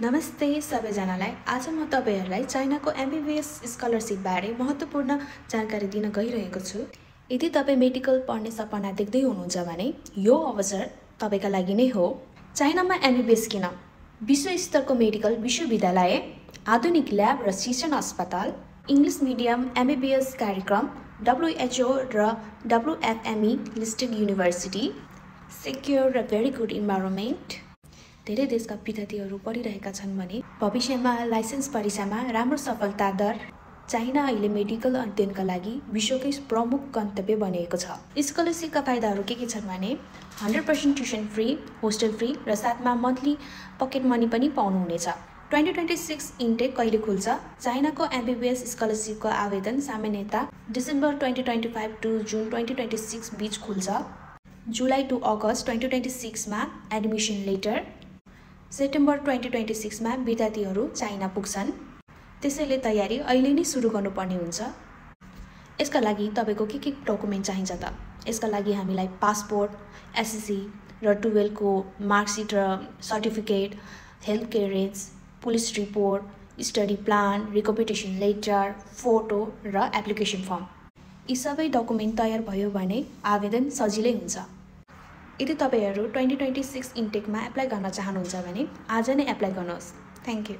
नमस्ते सबैजनालाई। आज म तपाईहरुलाई चाइनाको एमबीबीएस स्कलरशिप बारे महत्त्वपूर्ण जानकारी दिन गइरहेको छु। यदि तपाई मेडिकल पढ्ने सपना देख्दै हुनुहुन्छ भने यो अवसर तपाईका लागि नै हो। चाइनामा एमबीबीएस किन? विश्व स्तरको मेडिकल विश्वविद्यालय, आधुनिक ल्याब र शिक्षण अस्पताल, इंग्लिश मिडियम एमबीबीएस कार्यक्रम, WHO र WFME लिस्टेड युनिभर्सिटी, सिक्योर र भेरी गुड इन्भाइरोमेन्ट। धेरै देशका विद्यार्थीहरू पढिरहेका छन् भने भविष्यमा लाइसेन्स परीक्षामा राम्रो सफलता दर। चाइना अहिले मेडिकल अध्ययनका लागि विश्वकै प्रमुख गन्तव्य बनेको छ। स्कलरशिपका फाइदाहरू के छन् भने 100% ट्युसन फ्री, होस्टेल फ्री र साथमा मन्थली पकेट मनी पनि पाउनुहुनेछ। 2026 इन्टेक कहिले खुल्छ? चाइनाको एमबीबीएस स्कलरशिपको आवेदन सामान्यतः डिसेम्बर 2025 टु जुन 2026 बीच खुल्छ। जुलाई टु अगस्त 2026 मा एडमिसन लेटर, सेप्टेम्बर 2026 मा विद्यार्थीहरू चाइना पुग्छन्। त्यसैले तयारी अहिले नै सुरु गर्नुपर्ने हुन्छ। यसका लागि तपाईको के डकुमेन्ट चाहिन्छ त? यसका लागि हामीलाई पासपोर्ट, एसएससी र 12 को मार्कसिट र certificate, health clearance, police report, study plan, recommendation letter, photo र एप्लिकेसन फर्म। यी सबै डकुमेन्ट तयार भयो भने आवेदन सजिलै हुन्छ। यदि तपाईहरु 2026 इन्टेकमा एप्लाई गर्न चाहनुहुन्छ भने आज नै एप्लाई गर्नुहोस्। Thank you.